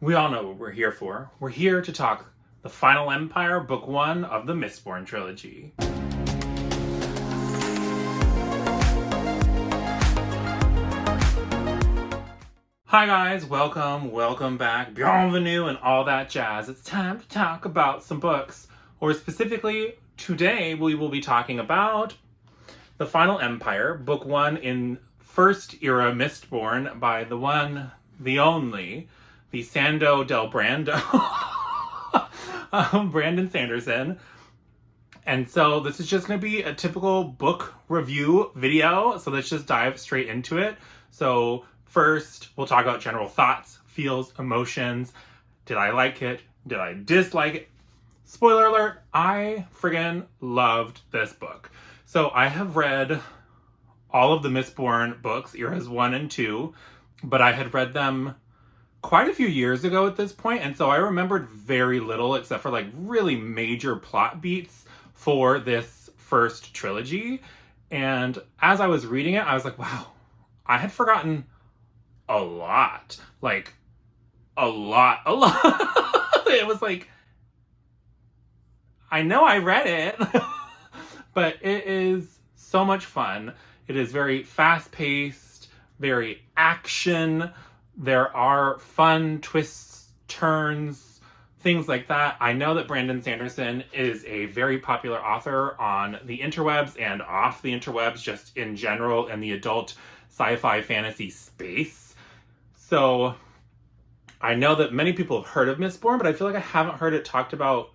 We all know what we're here for. We're here to talk The Final Empire, Book 1 of the Mistborn trilogy. Hi guys, welcome back, bienvenue and all that jazz. It's time to talk about some books, or specifically today we will be talking about The Final Empire, Book 1 in First Era Mistborn by the one, the only, the Sando del Brando, Brandon Sanderson. And so this is just going to be a typical book review video, so let's just dive straight into it. So first, we'll talk about general thoughts, feels, emotions. Did I like it? Did I dislike it? Spoiler alert, I friggin' loved this book. So I have read all of the Mistborn books, eras 1 and 2, but I had read them quite a few years ago at this point, and so I remembered very little except for like really major plot beats for this first trilogy. And as I was reading it, I was like, wow, I had forgotten a lot. Like, a lot. It was like, I know I read it, but it is so much fun. It is very fast-paced, very action. There are fun twists, turns, things like that. I know that Brandon Sanderson is a very popular author on the interwebs and off the interwebs, just in general, in the adult sci-fi fantasy space. So I know that many people have heard of Mistborn, but I feel like I haven't heard it talked about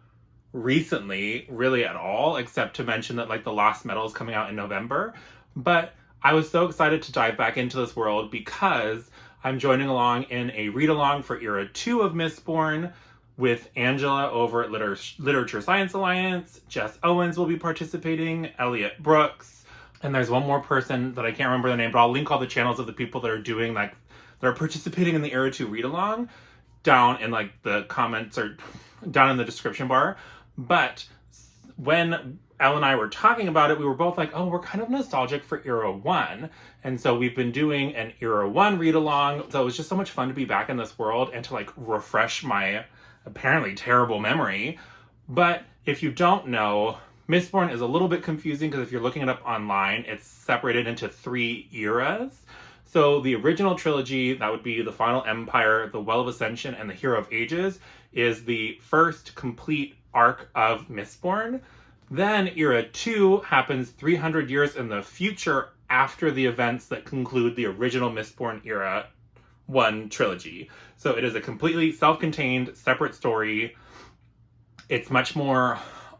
recently, really at all, except to mention that like The Lost Metal is coming out in November. But I was so excited to dive back into this world because I'm joining along in a read-along for Era 2 of Mistborn with Angela over at Literature Science Alliance. Jess Owens will be participating, Elliot Brooks, and there's one more person that I can't remember the name, but I'll link all the channels of the people that are doing that are participating in the Era 2 read-along down in like the comments or down in the description bar. But when Elle and I were talking about it, we were both like, oh, we're kind of nostalgic for Era 1. And so we've been doing an Era 1 read-along. So it was just so much fun to be back in this world and to like refresh my apparently terrible memory. But if you don't know, Mistborn is a little bit confusing because if you're looking it up online, it's separated into 3 eras. So the original trilogy, that would be The Final Empire, The Well of Ascension, and The Hero of Ages, is the first complete arc of Mistborn. Then Era 2 happens 300 years in the future after the events that conclude the original Mistborn Era 1 trilogy. So it is a completely self-contained, separate story. It's much more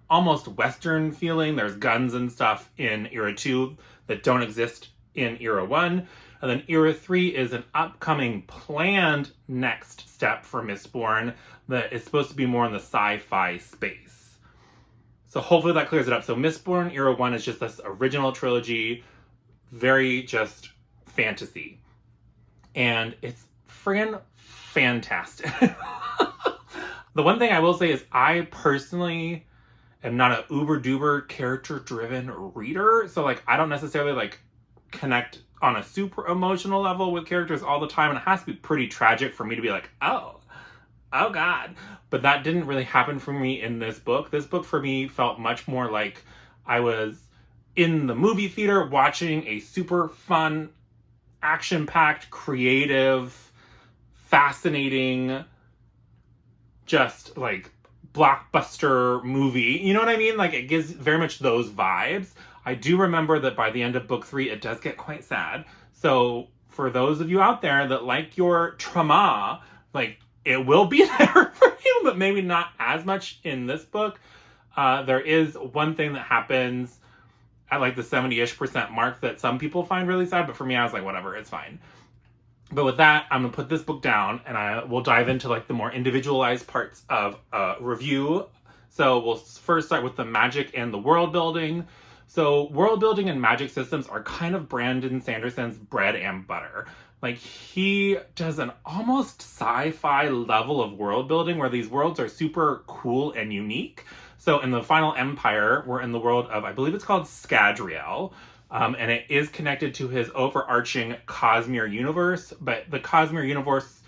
almost Western feeling. There's guns and stuff in Era 2 that don't exist in Era 1. And then Era 3 is an upcoming planned next step for Mistborn that is supposed to be more in the sci-fi space. So hopefully that clears it up. So Mistborn Era 1 is just this original trilogy, very just fantasy. And it's friggin' fantastic. The one thing I will say is I personally am not an uber-duper character-driven reader. So like I don't necessarily like connect on a super emotional level with characters all the time. And it has to be pretty tragic for me to be like, oh God. But that didn't really happen for me in this book. This book for me felt much more like I was in the movie theater watching a super fun, action-packed, creative, fascinating, just like blockbuster movie. You know what I mean? Like it gives very much those vibes. I do remember that by the end of book 3, it does get quite sad. So for those of you out there that like your trauma, like it will be there for you, but maybe not as much in this book. There is one thing that happens at like the 70-ish% mark that some people find really sad, but for me, I was like, whatever, it's fine. But with that, I'm gonna put this book down and I will dive into like the more individualized parts of review. So we'll first start with the magic and the world building. So world building and magic systems are kind of Brandon Sanderson's bread and butter. Like he does an almost sci-fi level of world building where these worlds are super cool and unique. So in the Final Empire, we're in the world of, I believe it's called Scadrial. And it is connected to his overarching Cosmere universe. But the Cosmere universe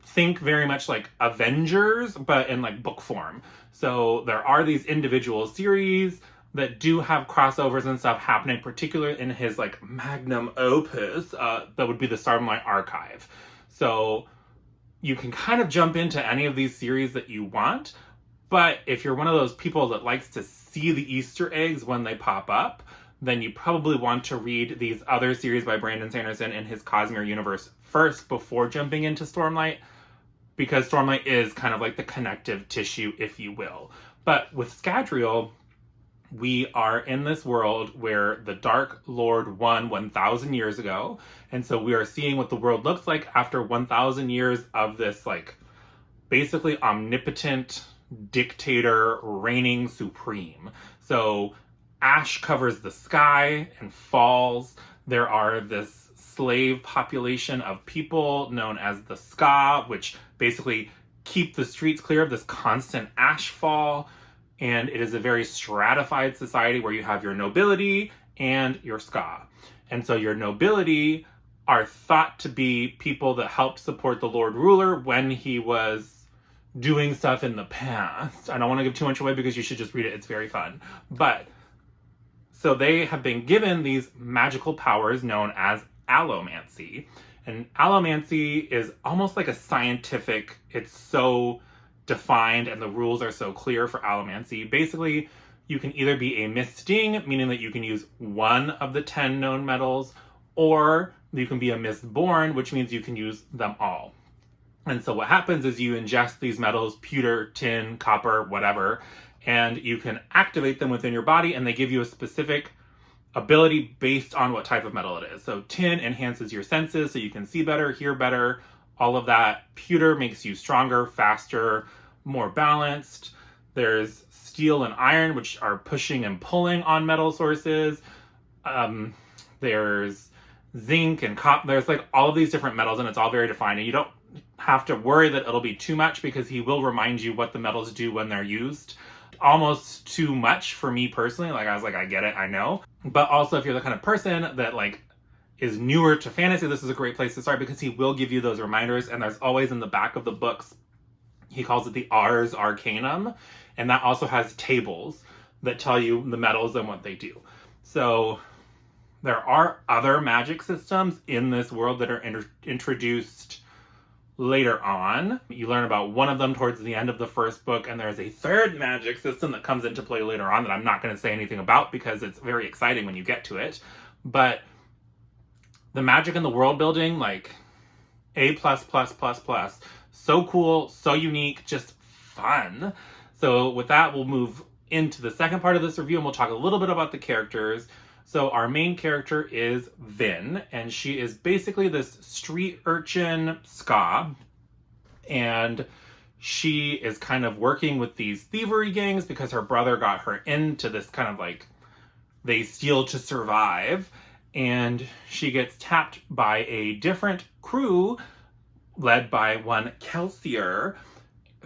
think very much like Avengers, but in like book form. So there are these individual series that do have crossovers and stuff happening, particularly in his like magnum opus, that would be the Stormlight Archive. So you can kind of jump into any of these series that you want, but if you're one of those people that likes to see the Easter eggs when they pop up, then you probably want to read these other series by Brandon Sanderson in his Cosmere universe first before jumping into Stormlight, because Stormlight is kind of like the connective tissue, if you will. But with Scadrial, we are in this world where the Dark Lord won 1,000 years ago, and so we are seeing what the world looks like after 1,000 years of this like basically omnipotent dictator reigning supreme. So ash covers the sky and falls. There are this slave population of people known as the Ska, which basically keep the streets clear of this constant ash fall. And it is a very stratified society where you have your nobility and your Ska. And so your nobility are thought to be people that helped support the Lord Ruler when he was doing stuff in the past. I don't want to give too much away because you should just read it. It's very fun. But so they have been given these magical powers known as allomancy. And allomancy is almost like a scientific, it's so defined and the rules are so clear for allomancy. Basically, you can either be a Misting, meaning that you can use one of the 10 known metals, or you can be a Mistborn, which means you can use them all. And so what happens is you ingest these metals, pewter, tin, copper, whatever, and you can activate them within your body, and they give you a specific ability based on what type of metal it is. So tin enhances your senses, so you can see better, hear better, all of that. Pewter makes you stronger, faster, more balanced. There's steel and iron, which are pushing and pulling on metal sources. There's zinc and copper. There's like all of these different metals, and it's all very defined. And you don't have to worry that it'll be too much because he will remind you what the metals do when they're used. Almost too much for me personally. Like, I was like, I get it, I know. But also, if you're the kind of person that like is newer to fantasy, this is a great place to start because he will give you those reminders. And there's always in the back of the books, he calls it the Ars Arcanum, and that also has tables that tell you the metals and what they do. So there are other magic systems in this world that are introduced later on. You learn about one of them towards the end of the first book, and there's a third magic system that comes into play later on that I'm not going to say anything about because it's very exciting when you get to it. But the magic and the world building, like A++++. So cool, so unique, just fun. So with that, we'll move into the second part of this review, and we'll talk a little bit about the characters. So our main character is Vin, and she is basically this street urchin Ska, and she is kind of working with these thievery gangs because her brother got her into this kind of like, they steal to survive, and she gets tapped by a different crew led by one Kelsier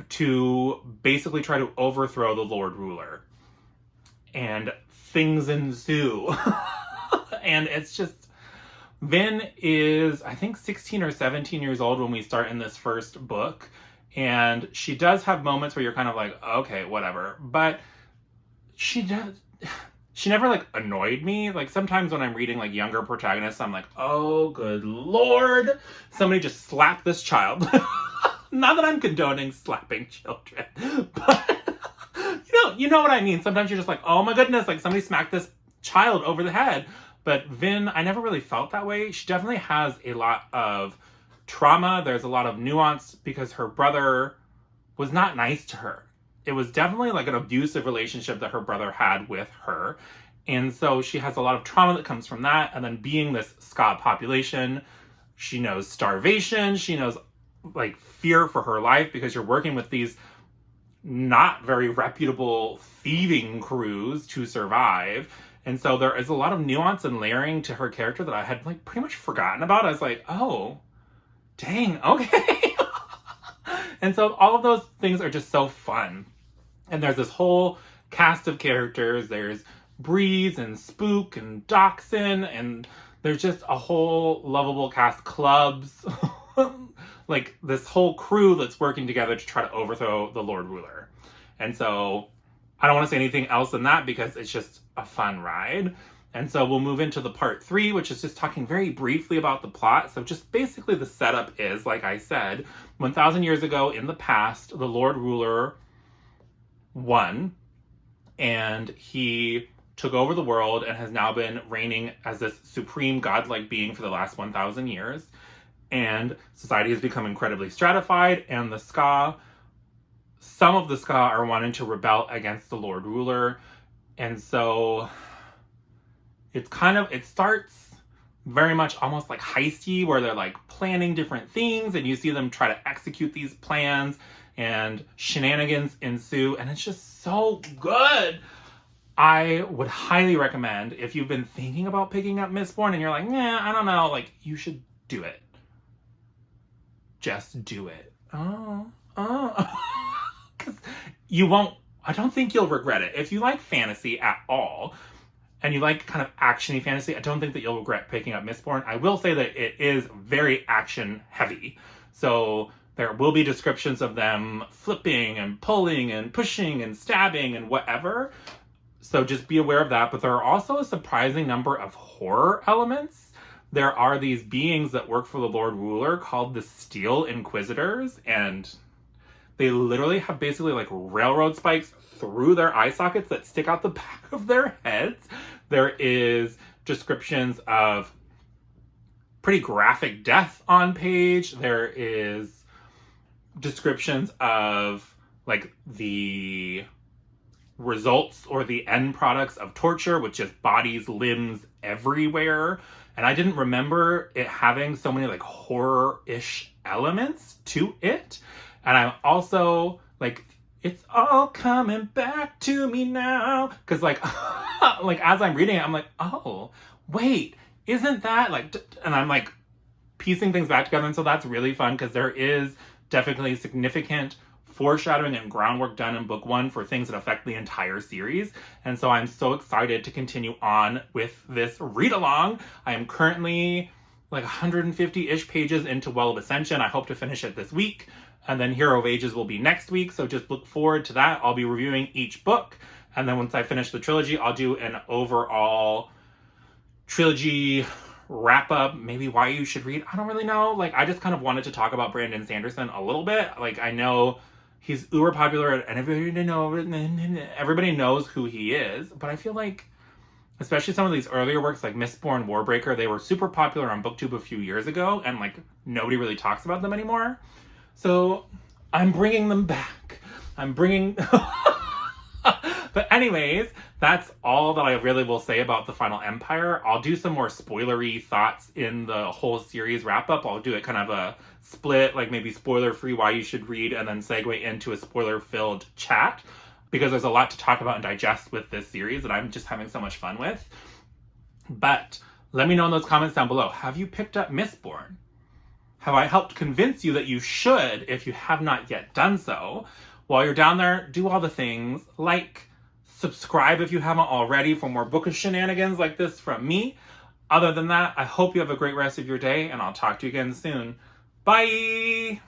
to basically try to overthrow the Lord Ruler. And things ensue. And it's just, Vin is, I think, 16 or 17 years old when we start in this first book. And she does have moments where you're kind of like, okay, whatever. But she never like annoyed me. Like sometimes when I'm reading like younger protagonists, I'm like, oh, good Lord, somebody just slapped this child. Not that I'm condoning slapping children, but you know what I mean. Sometimes you're just like, oh my goodness, like somebody smacked this child over the head. But Vin, I never really felt that way. She definitely has a lot of trauma. There's a lot of nuance because her brother was not nice to her. It was definitely like an abusive relationship that her brother had with her. And so she has a lot of trauma that comes from that. And then being this Ska population, she knows starvation. She knows like fear for her life because you're working with these not very reputable thieving crews to survive. And so there is a lot of nuance and layering to her character that I had like pretty much forgotten about. I was like, oh, dang, okay. And so all of those things are just so fun. And there's this whole cast of characters. There's Breeze and Spook and Dachshund, and there's just a whole lovable cast. Clubs. like this whole crew that's working together to try to overthrow the Lord Ruler. And so I don't want to say anything else than that because it's just a fun ride. And so we'll move into the part 3, which is just talking very briefly about the plot. So just basically the setup is, like I said, 1,000 years ago in the past, the Lord Ruler won, and he took over the world and has now been reigning as this supreme godlike being for the last 1,000 years. And society has become incredibly stratified, and some of the Ska are wanting to rebel against the Lord Ruler. And so it starts very much almost like heisty, where they're like planning different things and you see them try to execute these plans and shenanigans ensue, and it's just so good. I would highly recommend, if you've been thinking about picking up Mistborn and you're like, nah, I don't know, like, you should do it. Just do it. Because I don't think you'll regret it. If you like fantasy at all, and you like kind of action-y fantasy, I don't think that you'll regret picking up Mistborn. I will say that it is very action-heavy. So there will be descriptions of them flipping and pulling and pushing and stabbing and whatever. So just be aware of that. But there are also a surprising number of horror elements. There are these beings that work for the Lord Ruler called the Steel Inquisitors, and they literally have basically like railroad spikes through their eye sockets that stick out the back of their heads. There is descriptions of pretty graphic death on page. There is descriptions of like the results or the end products of torture, which is bodies, limbs everywhere. And I didn't remember it having so many like horror-ish elements to it. And I'm also like, it's all coming back to me now. Because like, like as I'm reading it, I'm like, oh, wait, isn't that like, and I'm like piecing things back together. And so that's really fun because there is definitely significant foreshadowing and groundwork done in book 1 for things that affect the entire series. And so I'm so excited to continue on with this read along. I am currently like 150-ish pages into Well of Ascension. I hope to finish it this week. And then Hero of Ages will be next week. So just look forward to that. I'll be reviewing each book. And then once I finish the trilogy, I'll do an overall trilogy wrap up. Maybe why you should read. I don't really know. Like, I just kind of wanted to talk about Brandon Sanderson a little bit. Like, I know he's uber popular and everybody knows who he is. But I feel like, especially some of these earlier works like Mistborn, Warbreaker, they were super popular on BookTube a few years ago. And like, nobody really talks about them anymore. So I'm bringing them back. But anyways, that's all that I really will say about The Final Empire. I'll do some more spoilery thoughts in the whole series wrap up. I'll do it kind of a split, like maybe spoiler free why you should read, and then segue into a spoiler filled chat, because there's a lot to talk about and digest with this series that I'm just having so much fun with. But let me know in those comments down below. Have you picked up Mistborn? Have I helped convince you that you should if you have not yet done so? While you're down there, do all the things. Like, subscribe if you haven't already for more bookish shenanigans like this from me. Other than that, I hope you have a great rest of your day, and I'll talk to you again soon. Bye!